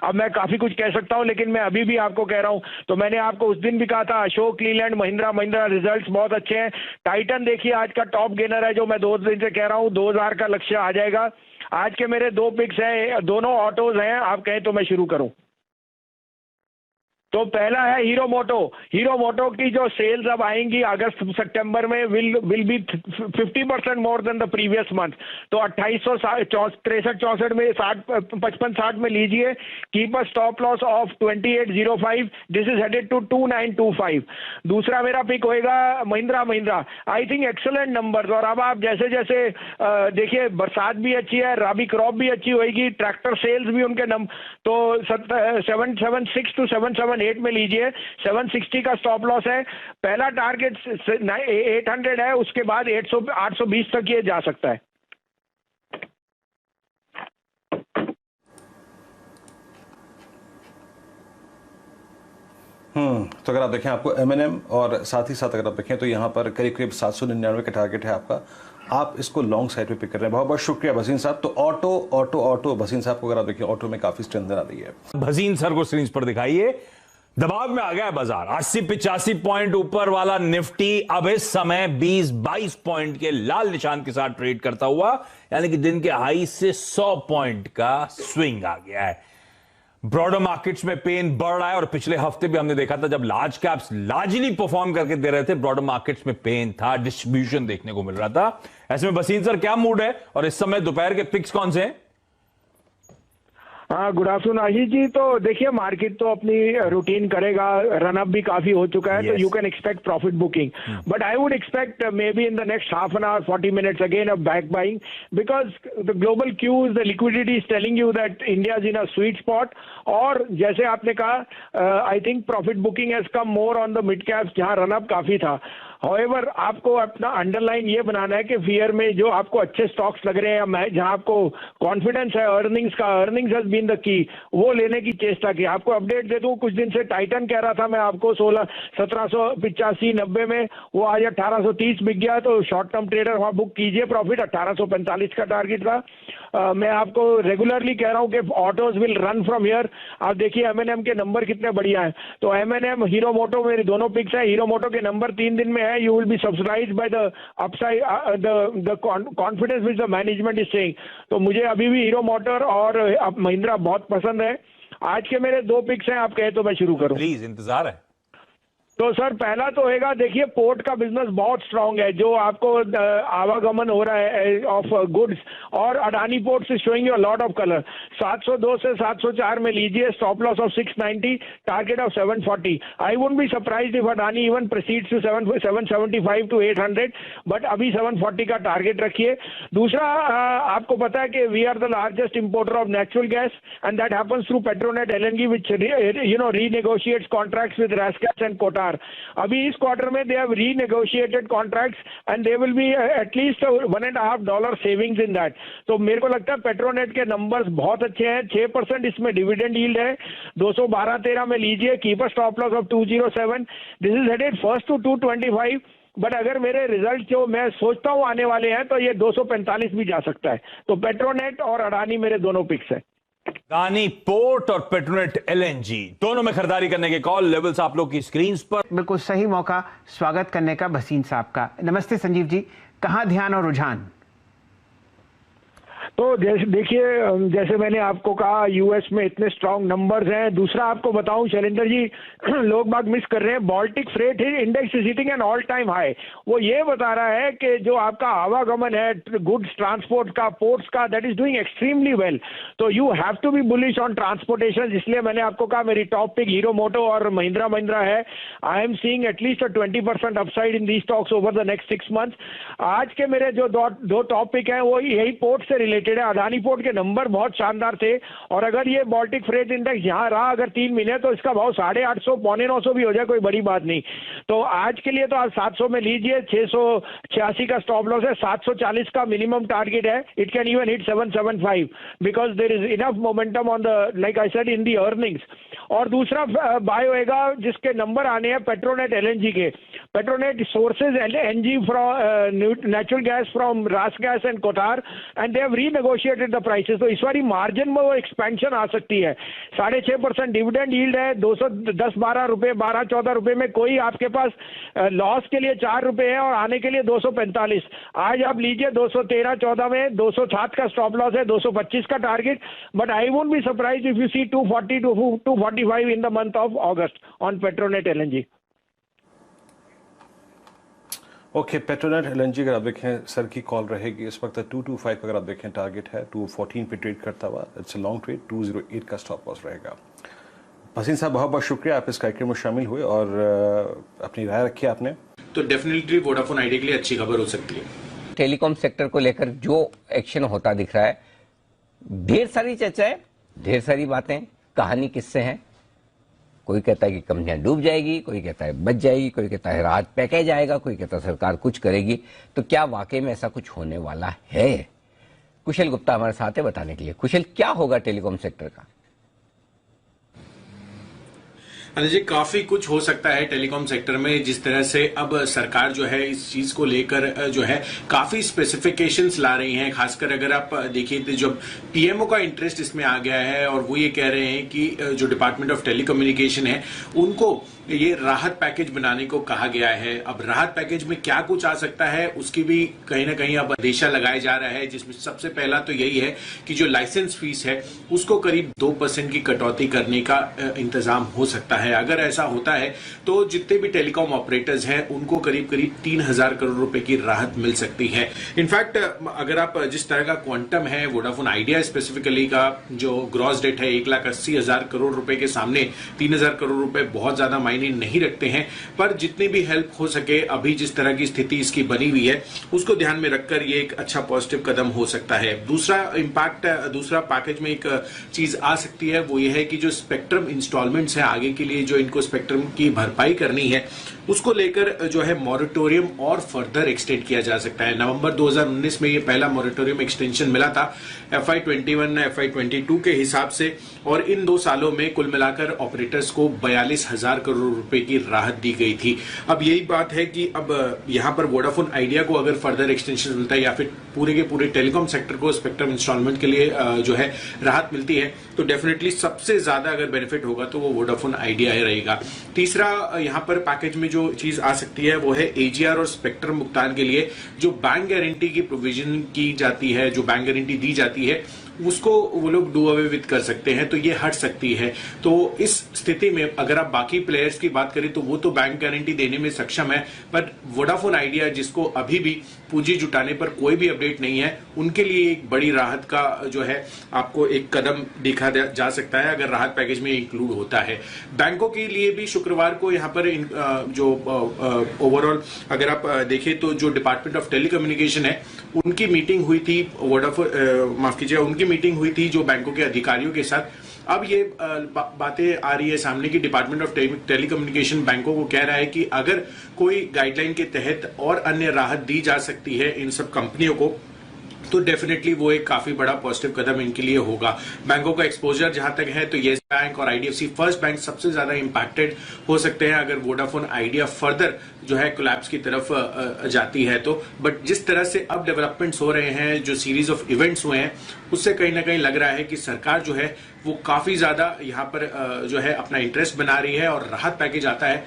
अब मैं काफी कुछ कह सकता हूं, लेकिन मैं अभी भी आपको कह रहा हूं, तो मैंने आपको उस दिन भी कहा था अशोक लीलैंड महिंद्रा रिजल्ट्स बहुत अच्छे हैं। टाइटन देखिए आज का टॉप गेनर है, जो मैं 2 दिन से कह रहा हूं 2000 का लक्ष्य आ जाएगा। आज के मेरे 2 पिक्स हैं, दोनों ऑटोज हैं, आप कहें तो मैं शुरू करूं। तो पहला है हीरो मोटो की जो सेल्स अब आएंगी अगस्त सितंबर में will be 50% more than the previous month. तो 2863-64 में 55-60 में लीजिए, keep a stop loss of 2805, this is headed to 2925। दूसरा मेरा पिक होएगा Mahindra. I think excellent numbers, और अब आप जैसे जैसे देखिए बरसात भी अच्छी है, राबी क्रॉप भी अच्छी होगी, ट्रैक्टर सेल्स भी उनके तो 776 to 778 में लीजिए, 760 का स्टॉप लॉस है। पहला टारगेट 800 है, उसके बाद 820 तक ये जा सकता है। तो अगर आप देखें आपको M&M और साथ ही साथ अगर आप देखें तो यहाँ पर करीब करीब 799 का टारगेट है आपका, आप इसको लॉन्ग साइड पे पिक कर रहे हैं। बहुत बहुत शुक्रिया भसीन साहब। तो ऑटो भसीन साहब को अगर आप देखिए ऑटो में काफी स्ट्रेंथ आ रही है। भसीन सर को स्क्रीन पर दिखाइए। दबाव में आ गया है बाजार, 80-85 पॉइंट ऊपर वाला निफ्टी अब इस समय 20-22 पॉइंट के लाल निशान के साथ ट्रेड करता हुआ, यानी कि दिन के हाई से 100 पॉइंट का स्विंग आ गया है। ब्रॉडर मार्केट्स में पेन बढ़ रहा है, और पिछले हफ्ते भी हमने देखा था जब लार्ज कैप्स लार्जली परफॉर्म करके दे रहे थे, ब्रॉडर मार्केट्स में पेन था, डिस्ट्रीब्यूशन देखने को मिल रहा था। ऐसे में बसीन सर क्या मूड है, और इस समय दोपहर के पिक्स कौन से हैं? हाँ, गुड आफ्टरनून आशीष जी। तो देखिए मार्केट तो अपनी रूटीन करेगा, रन अप भी काफी हो चुका है, तो you can expect profit booking, but I would expect maybe in the next half an hour 40 minutes again a back buying, because the global cues, the liquidity is telling you that India is in a sweet spot. और जैसे आपने कहा, I think profit booking has come more on the mid caps, जहां run up काफी था। However आपको अपना underline ये बनाना है कि फियर में जो आपको अच्छे स्टॉक्स लग रहे हैं, जहां आपको कॉन्फिडेंस है earnings has been the key, वो लेने की चेष्टा की। आपको अपडेट दे दूं, कुछ दिन से टाइटन कह रहा था मैं आपको 1785-90 में, वो आज 1830 बिक गया, तो शॉर्ट टर्म ट्रेडर वहां बुक कीजिए प्रॉफिट। 1845 का टारगेट था। मैं आपको रेगुलरली कह रहा हूं कि autos will run from here. आप देखिए M&M के नंबर कितने बढ़िया हैं। तो M&M, हीरो मोटो मेरी दोनों पिक्स हैं। हीरो मोटो के नंबर 3 दिन में है, you will be subsidised by the upside, the confidence which the management is saying. तो मुझे अभी भी हीरो मोटर और महिंद्रा बहुत पसंद है। आज के मेरे 2 पिक्स हैं, आप कहे तो मैं शुरू करूं? प्लीज, इंतजार है। तो सर पहला तो होगा, देखिए पोर्ट का बिजनेस बहुत स्ट्रांग है, जो आपको आवागमन हो रहा है ऑफ गुड्स, और अडानी पोर्ट से showing you a lot of colour. 702 से 704 में लीजिए, stop loss of 690, target of 740। I wouldn't be surprised if Adani even proceeds to 775 to 800, but अभी 740 का टारगेट रखिए। दूसरा, आपको पता है कि we are the largest importer of natural gas, and that happens through Petronet LNG, which renegotiates contracts with RasGas and Qatar. अभी इस क्वार्टर में they have renegotiated contracts, and they will be at least $1.5 savings in that. तो मेरे को लगता है Petronet के numbers बहुत अच्छे हैं। 6% इसमें डिविडेंड यील्ड है। 212-13 में लीजिए, keep a stop loss of 207, this is headed first to 225। But अगर मेरे रिजल्ट जो मैं सोचता हूं आने वाले हैं, तो ये 245 भी जा सकता है। तो पेट्रोनेट और अडानी मेरे दोनों पिक्स है। अडानी पोर्ट और पेट्रोनेट LNG दोनों में खरीदारी करने के कॉल लेवल्स आप लोग की स्क्रीन पर। बिल्कुल सही मौका स्वागत करने का भसीन साहब का। नमस्ते संजीव जी, कहां ध्यान और रुझान? तो देखिए, जैसे मैंने आपको कहा यूएस में इतने स्ट्रांग नंबर्स हैं। दूसरा आपको बताऊं शैलेंद्र जी, लोग बात मिस कर रहे हैं, Baltic freight index is hitting an all time high. वो ये बता रहा है कि जो आपका आवागमन है गुड्स ट्रांसपोर्ट का, पोर्ट्स का, that is doing extremely well. तो you have to be bullish on transportation, इसलिए मैंने आपको कहा मेरी टॉप पिक हीरो मोटो और महिंद्रा है। I am seeing at least 20% upside in the stocks over the next 6 months. आज के मेरे जो दो टॉप पिक हैं, वो यही पोर्ट से रिलेटेड है। अडानी पोर्ट के नंबर बहुत शानदार थे, और अगर ये बाल्टिक फ्रेट इंडेक्स यहाँ रहा अगर 3 महीने, तो इसका भाव 850, 950 भी हो जाए, कोई बड़ी बात नहीं। तो आज के लिए तो आप 700 में लीजिए, 686 का स्टॉप लॉस है, 740 का मिनिमम टारगेट है। It can even hit 775 because there is enough momentum on the, like I said, in the earnings. और दूसरा बाय होएगा जिसके नंबर आने हैं पेट्रोनेट LNG के। Petronet sources LNG from natural gas from RasGas and Qatar, and they have renegotiated the prices, तो इस बारी मार्जिन में वो एक्सपेंशन आ सकती है। 6.5% डिविडेंड यील्ड है, 210-12 रुपए, 12-14 रुपए में कोई आपके पास लॉस के लिए 4 रुपए है और आने के लिए 245। आज आप लीजिए 213-14 में 207 का स्टॉप लॉस है, 225 का target, but I won't be surprise if you see 240 to 245 in the month of August on Petronet LNG. Okay, Petronet LNG अगर आप देखें सर की कॉल रहेगी इस वक्त 225 अगर आप देखें टारगेट है, 214 पे ट्रेड करता हुआ, इट्स अ लॉन्ग ट्रेड, 208 का स्टॉप लॉस रहेगा। भसीन साहब बहुत बहुत शुक्रिया, आप इस कार्यक्रम में शामिल हुए और अपनी राय रखी आपने। तो डेफिनेटली वोडाफोन आइडिया के लिए अच्छी खबर हो सकती है। टेलीकॉम सेक्टर को लेकर जो एक्शन होता दिख रहा है, ढेर सारी चर्चा है, ढेर सारी बातें, कहानी किससे हैं। कोई कहता है कि कंपनियां डूब जाएगी, कोई कहता है बच जाएगी, कोई कहता है राहत पैकेज आएगा, कोई कहता है सरकार कुछ करेगी। तो क्या वाकई में ऐसा कुछ होने वाला है? कुशल गुप्ता हमारे साथ है बताने के लिए। कुशल, क्या होगा टेलीकॉम सेक्टर का? जी, काफी कुछ हो सकता है टेलीकॉम सेक्टर में, जिस तरह से अब सरकार जो है इस चीज को लेकर जो है काफी स्पेसिफिकेशंस ला रही हैं। खासकर अगर आप देखिए तो जब पीएमओ का इंटरेस्ट इसमें आ गया है और वो ये कह रहे हैं कि जो डिपार्टमेंट ऑफ टेलीकम्युनिकेशन है उनको ये राहत पैकेज बनाने को कहा गया है। अब राहत पैकेज में क्या कुछ आ सकता है उसकी भी कहीं ना कहीं अब अंदेशा लगाया जा रहा है, जिसमें सबसे पहला तो यही है कि जो लाइसेंस फीस है उसको करीब 2% की कटौती करने का इंतजाम हो सकता है। अगर ऐसा होता है तो जितने भी टेलीकॉम ऑपरेटर्स हैं उनको करीब करीब 3,000 करोड़ रुपए की राहत मिल सकती है। इनफैक्ट अगर आप जिस तरह का क्वांटम है वोडाफोन आइडिया स्पेसिफिकली का जो ग्रॉस डेट है 1,80,000 करोड़ रुपए के सामने 3,000 करोड़ रुपए बहुत ज्यादा मायने नहीं रखते हैं, पर जितनी भी हेल्प हो सके अभी जिस तरह की स्थिति इसकी बनी हुई है उसको ध्यान में रखकर ये एक अच्छा पॉजिटिव कदम हो सकता है। दूसरा इंपैक्ट, दूसरा पैकेज में एक चीज आ सकती है वो ये है कि जो स्पेक्ट्रम इंस्टॉलमेंट्स है आगे के लिए जो इनको स्पेक्ट्रम की भरपाई करनी है उसको लेकर जो है मॉरेटोरियम और फर्दर एक्सटेंड किया जा सकता है। नवंबर 2019 में ये पहला मॉरेटोरियम एक्सटेंशन मिला था FY21 FY22 के हिसाब से, और इन 2 सालों में कुल मिलाकर ऑपरेटर्स को 42,000 करोड़ रुपए की राहत दी गई थी। अब यही बात है कि अब यहां पर वोडाफोन आइडिया को अगर फर्दर एक्सटेंशन मिलता है या फिर पूरे के पूरे टेलीकॉम सेक्टर को स्पेक्ट्रम इंस्टॉलमेंट के लिए जो है राहत मिलती है तो डेफिनेटली सबसे ज्यादा अगर बेनिफिट होगा तो वो वोडाफोन आइडिया ही रहेगा। तीसरा यहाँ पर पैकेज में जो चीज आ सकती है वो है AGR और स्पेक्ट्रम भुगतान के लिए जो बैंक गारंटी की प्रोविजन की जाती है, जो बैंक गारंटी दी जाती है उसको वो लोग डू अवे विद कर सकते हैं, तो ये हट सकती है। तो इस स्थिति में अगर आप बाकी प्लेयर्स की बात करें तो वो तो बैंक गारंटी देने में सक्षम है, पर वोडाफोन आइडिया जिसको अभी भी पूंजी जुटाने पर कोई भी अपडेट नहीं है उनके लिए एक बड़ी राहत का जो है आपको एक कदम देखा जा सकता है अगर राहत पैकेज में इंक्लूड होता है। बैंकों के लिए भी शुक्रवार को यहाँ पर जो ओवरऑल अगर आप देखें तो जो डिपार्टमेंट ऑफ टेलीकम्युनिकेशन है उनकी मीटिंग हुई थी, वोडाफोन माफ कीजिएगा उनकी मीटिंग हुई थी जो बैंकों के अधिकारियों के साथ। अब ये बातें आ रही है सामने कि डिपार्टमेंट ऑफ टेलीकम्युनिकेशन बैंकों को कह रहा है कि अगर कोई गाइडलाइन के तहत और अन्य राहत दी जा सकती है इन सब कंपनियों को तो डेफिनेटली वो एक काफी बड़ा पॉजिटिव कदम इनके लिए होगा। बैंकों का एक्सपोजर जहां तक है तो येस बैंक और IDFC फर्स्ट बैंक सबसे ज्यादा इंपैक्टेड हो सकते हैं अगर वोडाफोन आइडिया फर्दर जो है कोलैप्स की तरफ जाती है तो। बट जिस तरह से अब डेवलपमेंट्स हो रहे हैं, जो सीरीज ऑफ इवेंट्स हुए हैं, उससे कहीं ना कहीं लग रहा है कि सरकार जो है वो काफी ज्यादा यहाँ पर जो है अपना इंटरेस्ट बना रही है और राहत पैकेज आता है